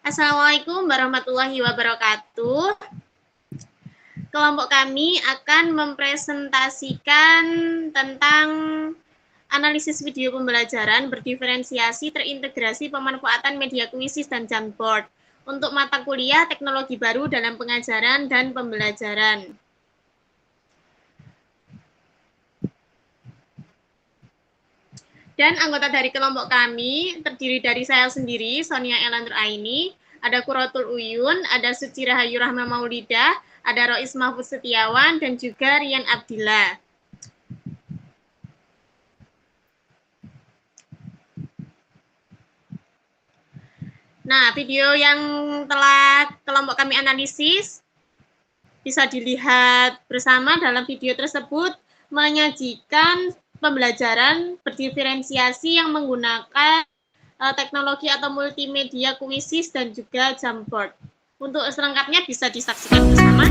Assalamualaikum warahmatullahi wabarakatuh. Kelompok kami akan mempresentasikan tentang analisis video pembelajaran berdiferensiasi terintegrasi pemanfaatan media kuisis dan Jamboard untuk mata kuliah teknologi baru dalam pengajaran dan pembelajaran. Dan anggota dari kelompok kami terdiri dari saya sendiri, Sonia Elandur Aini, ada Quratul Uyun, ada Suci Rahayu Rahma Maulidah, ada Rois Mahfuz Setiawan, dan juga Rian Abdillah. Nah, video yang telah kelompok kami analisis bisa dilihat bersama. Dalam video tersebut menyajikan pembelajaran berdiferensiasi yang menggunakan teknologi atau multimedia kuisis dan juga Jamboard. Untuk selengkapnya bisa disaksikan bersama.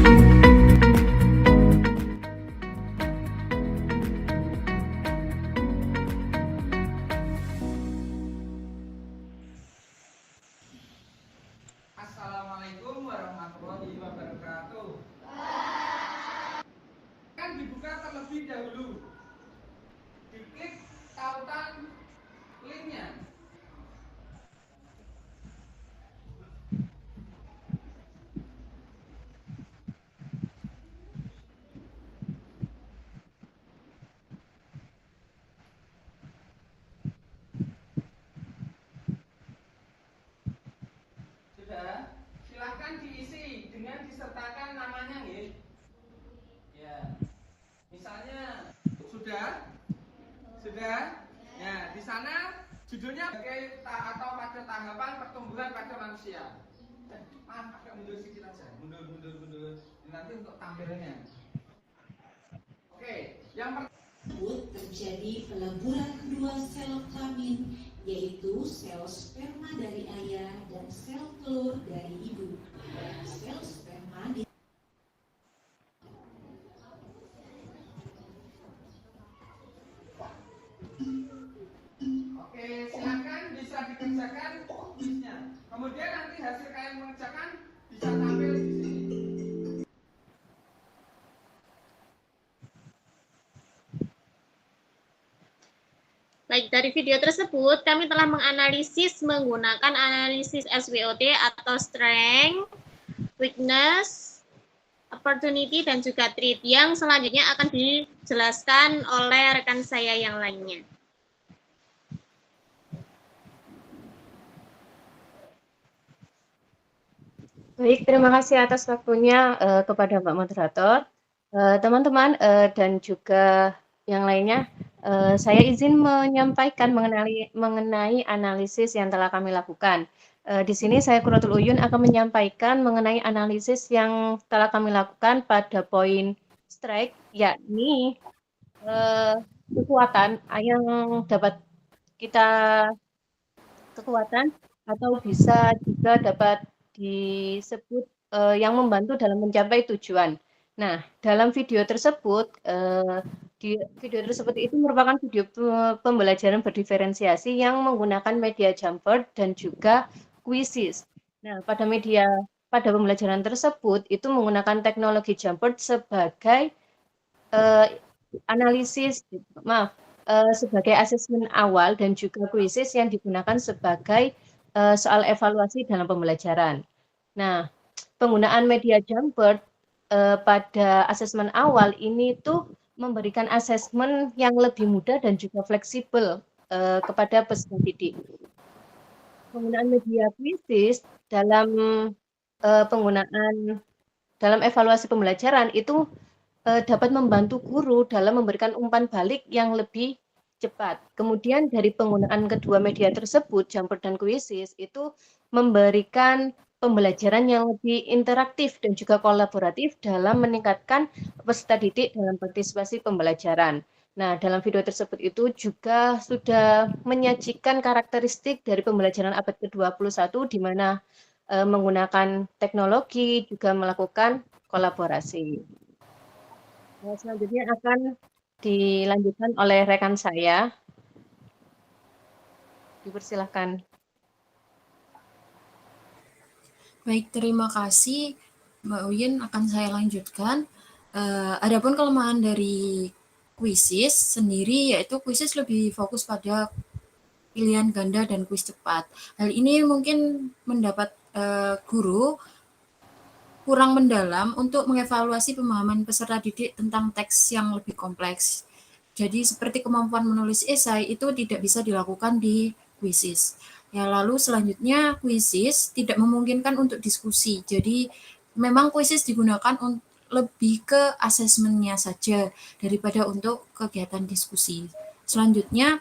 Assalamualaikum warahmatullahi wabarakatuh. Kan dibuka terlebih dahulu. Diklik tautan linknya. Sudah? Silahkan diisi dengan disertakan namanya, nggih. Ya. Misalnya sudah? Sudah? Ya, di sana judulnya sebagai atau pada tahapan pertumbuhan pada manusia. Maaf, agak mundur sedikit aja. Mundur. Nanti untuk tampilannya. Oke, yang pertama terjadi peleburan kedua sel kelamin, yaitu sel sperma dari ayah dan sel telur dari ibu. Sel sperma di Oke, silakan bisa dikerjakan kuisnya. Kemudian nanti hasil kalian mengerjakan bisa tampil di sini. Baik, dari video tersebut kami telah menganalisis menggunakan analisis SWOT atau Strength, Weakness, Opportunity, dan juga Threat yang selanjutnya akan dijelaskan oleh rekan saya yang lainnya. Baik, terima kasih atas waktunya kepada Mbak Moderator, teman-teman dan juga yang lainnya. Saya izin menyampaikan mengenai analisis yang telah kami lakukan. Di sini saya Quratul Uyun akan menyampaikan mengenai analisis yang telah kami lakukan pada poin strike, yakni kekuatan yang dapat kita kekuatan atau bisa juga dapat disebut yang membantu dalam mencapai tujuan. Nah, dalam video tersebut, itu merupakan video pembelajaran berdiferensiasi yang menggunakan media Jamboard dan juga Quizzes. Nah, pada pembelajaran tersebut itu menggunakan teknologi Jamboard sebagai sebagai asesmen awal dan juga Quizzes yang digunakan sebagai soal evaluasi dalam pembelajaran. Nah, penggunaan media Jamboard pada asesmen awal ini tuh memberikan asesmen yang lebih mudah dan juga fleksibel kepada peserta didik. Penggunaan media Quizzes dalam dalam evaluasi pembelajaran itu dapat membantu guru dalam memberikan umpan balik yang lebih cepat. Kemudian dari penggunaan kedua media tersebut, Jamboard dan Quizzes, itu memberikan pembelajaran yang lebih interaktif dan juga kolaboratif dalam meningkatkan peserta didik dalam partisipasi pembelajaran. Nah, dalam video tersebut itu juga sudah menyajikan karakteristik dari pembelajaran abad ke-21 di mana menggunakan teknologi juga melakukan kolaborasi. Nah, selanjutnya akan dilanjutkan oleh rekan saya. Dipersilahkan. Baik, terima kasih Mbak Uyin, akan saya lanjutkan. Adapun kelemahan dari kuisis sendiri yaitu kuisis lebih fokus pada pilihan ganda dan kuis cepat. Hal ini mungkin mendapat guru kurang mendalam untuk mengevaluasi pemahaman peserta didik tentang teks yang lebih kompleks. Jadi seperti kemampuan menulis esai itu tidak bisa dilakukan di kuisis. Ya, lalu selanjutnya kuisis tidak memungkinkan untuk diskusi. Jadi memang kuisis digunakan lebih ke asesmennya saja daripada untuk kegiatan diskusi. Selanjutnya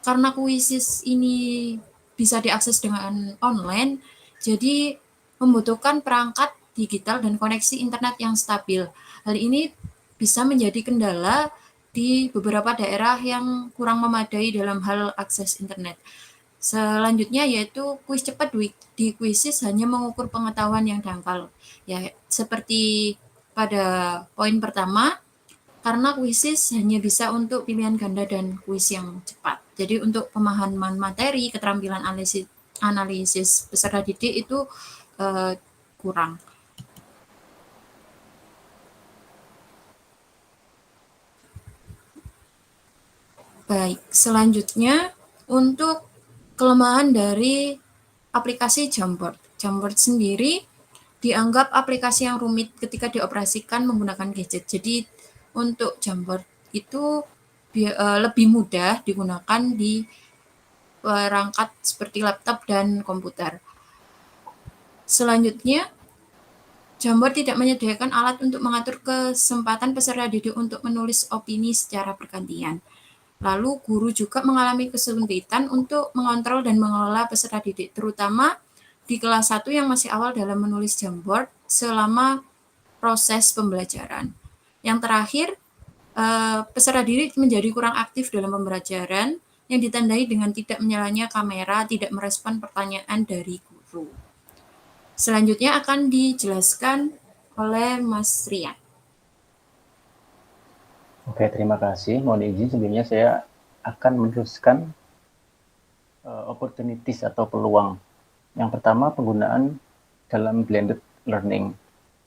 karena kuisis ini bisa diakses dengan online, jadi membutuhkan perangkat digital dan koneksi internet yang stabil. Hal ini bisa menjadi kendala di beberapa daerah yang kurang memadai dalam hal akses internet. Selanjutnya yaitu kuis cepat di kuisis hanya mengukur pengetahuan yang dangkal. Ya, seperti pada poin pertama, karena kuisis hanya bisa untuk pilihan ganda dan kuis yang cepat. Jadi untuk pemahaman materi, keterampilan analisis peserta didik itu kurang. Baik, selanjutnya untuk kelemahan dari aplikasi Jamboard. Jamboard sendiri dianggap aplikasi yang rumit ketika dioperasikan menggunakan gadget. Jadi untuk Jamboard itu lebih mudah digunakan di perangkat seperti laptop dan komputer. Selanjutnya, Jamboard tidak menyediakan alat untuk mengatur kesempatan peserta didik untuk menulis opini secara bergantian. Lalu guru juga mengalami kesulitan untuk mengontrol dan mengelola peserta didik, terutama di kelas 1 yang masih awal dalam menulis Jamboard selama proses pembelajaran. Yang terakhir, peserta didik menjadi kurang aktif dalam pembelajaran yang ditandai dengan tidak menyalanya kamera, tidak merespon pertanyaan dari guru. Selanjutnya akan dijelaskan oleh Mas Rian. Oke, terima kasih. Mohon izin sebelumnya saya akan meneruskan opportunities atau peluang. Yang pertama, penggunaan dalam blended learning.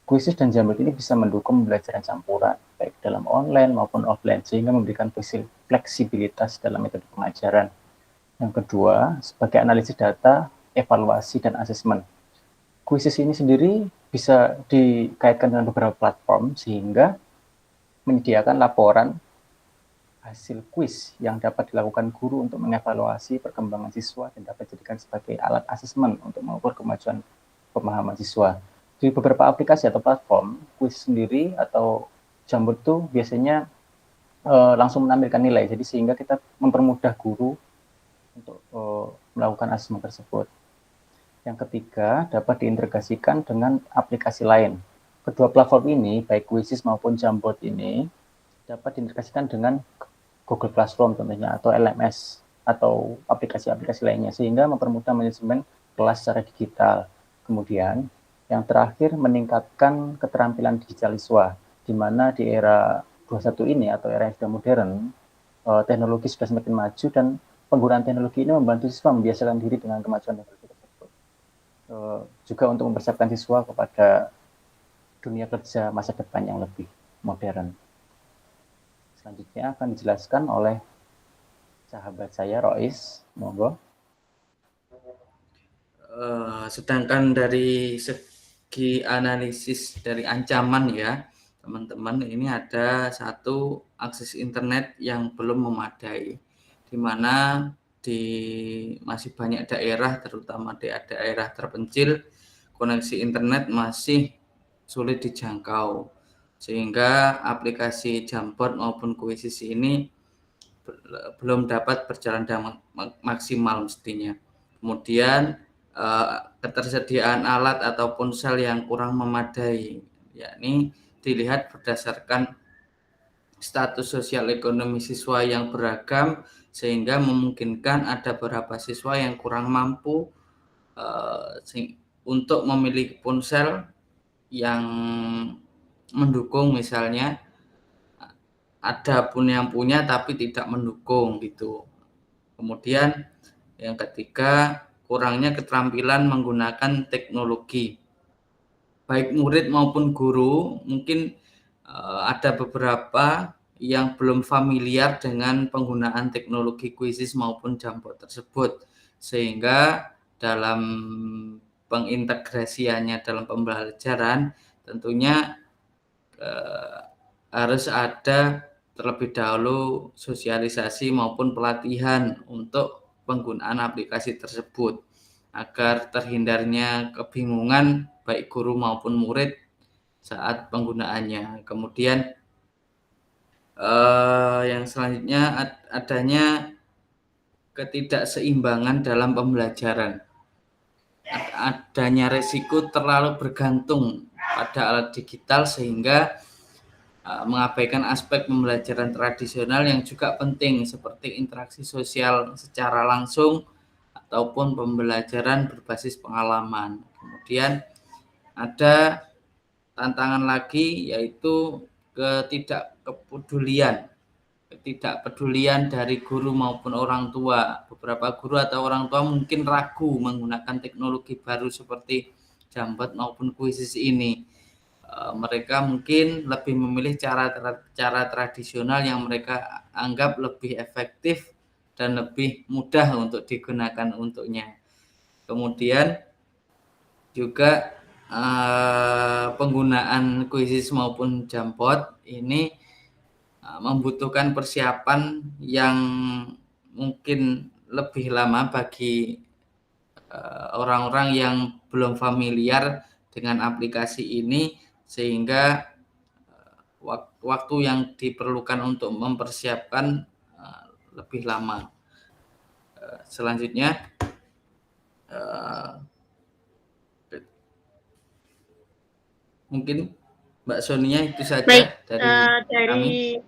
Kuisis dan Jamboard ini bisa mendukung pembelajaran campuran, baik dalam online maupun offline, sehingga memberikan fleksibilitas dalam metode pengajaran. Yang kedua, sebagai analisis data, evaluasi, dan asesmen. Kuisis ini sendiri bisa dikaitkan dengan beberapa platform, sehingga menyediakan laporan hasil kuis yang dapat dilakukan guru untuk mengevaluasi perkembangan siswa dan dapat dijadikan sebagai alat asesmen untuk mengukur kemajuan pemahaman siswa. Di beberapa aplikasi atau platform, kuis sendiri atau Jamboard itu biasanya langsung menampilkan nilai, jadi sehingga kita mempermudah guru untuk melakukan asesmen tersebut. Yang ketiga, dapat diintegrasikan dengan aplikasi lain. Kedua platform ini, baik Kuisis maupun Jamboard ini, dapat diintegrasikan dengan Google Classroom tentunya, atau LMS, atau aplikasi-aplikasi lainnya, sehingga mempermudah manajemen kelas secara digital. Kemudian, yang terakhir, meningkatkan keterampilan digital siswa, di mana di era 21 ini, atau era yang sudah modern, teknologi sudah semakin maju, dan penggunaan teknologi ini membantu siswa membiasakan diri dengan kemajuan teknologi tersebut. Juga untuk mempersiapkan siswa kepada dunia kerja masa depan yang lebih modern. Selanjutnya akan dijelaskan oleh sahabat saya, Rois. Monggo. Sedangkan dari segi analisis dari ancaman ya, teman-teman, ini ada satu akses internet yang belum memadai, di mana di masih banyak daerah, terutama di daerah terpencil, koneksi internet masih sulit dijangkau, sehingga aplikasi Jamboard maupun Kuisis ini belum dapat berjalan dengan maksimal mestinya. Kemudian ketersediaan alat atau ponsel yang kurang memadai, yakni dilihat berdasarkan status sosial ekonomi siswa yang beragam, sehingga memungkinkan ada beberapa siswa yang kurang mampu untuk memiliki ponsel yang mendukung, misalnya ada pun yang punya tapi tidak mendukung gitu. Kemudian Yang ketiga, kurangnya keterampilan menggunakan teknologi. Baik murid maupun guru, mungkin ada beberapa yang belum familiar dengan penggunaan teknologi kuisis maupun Jamboard tersebut, sehingga dalam pengintegrasiannya dalam pembelajaran tentunya harus ada terlebih dahulu sosialisasi maupun pelatihan untuk penggunaan aplikasi tersebut agar terhindarnya kebingungan baik guru maupun murid saat penggunaannya. Kemudian yang selanjutnya adanya ketidakseimbangan dalam pembelajaran. Adanya resiko terlalu bergantung pada alat digital sehingga mengabaikan aspek pembelajaran tradisional yang juga penting seperti interaksi sosial secara langsung ataupun pembelajaran berbasis pengalaman. Kemudian ada tantangan lagi yaitu ketidakpedulian dari guru maupun orang tua. Beberapa guru atau orang tua mungkin ragu menggunakan teknologi baru seperti Jamboard maupun kuisis ini. Mereka mungkin lebih memilih cara tradisional yang mereka anggap lebih efektif dan lebih mudah untuk digunakan untuknya. Kemudian juga penggunaan kuisis maupun Jamboard ini membutuhkan persiapan yang mungkin lebih lama bagi orang-orang yang belum familiar dengan aplikasi ini, sehingga waktu yang diperlukan untuk mempersiapkan lebih lama. Selanjutnya mungkin Mbak Sonia itu saja. Baik, dari kami.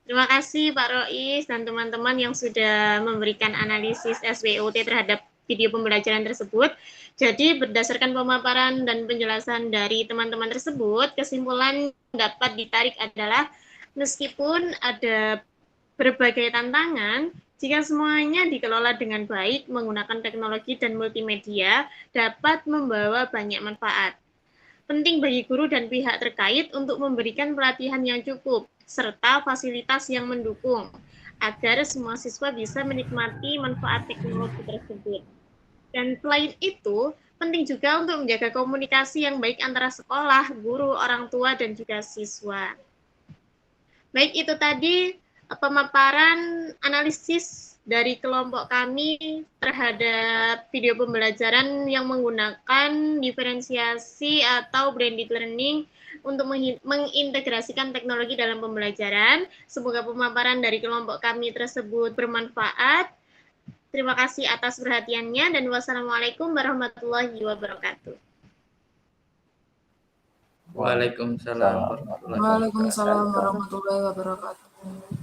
Terima kasih Pak Rois dan teman-teman yang sudah memberikan analisis SWOT terhadap video pembelajaran tersebut. Jadi berdasarkan pemaparan dan penjelasan dari teman-teman tersebut, kesimpulan dapat ditarik adalah meskipun ada berbagai tantangan, jika semuanya dikelola dengan baik menggunakan teknologi dan multimedia dapat membawa banyak manfaat. Penting bagi guru dan pihak terkait untuk memberikan pelatihan yang cukup serta fasilitas yang mendukung agar semua siswa bisa menikmati manfaat teknologi tersebut. Dan selain itu, penting juga untuk menjaga komunikasi yang baik antara sekolah, guru, orang tua, dan juga siswa. Baik, itu tadi pemaparan analisis dari kelompok kami terhadap video pembelajaran yang menggunakan diferensiasi atau blended learning untuk mengintegrasikan teknologi dalam pembelajaran. Semoga pemaparan dari kelompok kami tersebut bermanfaat. Terima kasih atas perhatiannya dan wassalamualaikum warahmatullahi wabarakatuh. Waalaikumsalam warahmatullahi wabarakatuh. Waalaikumsalam warahmatullahi wabarakatuh.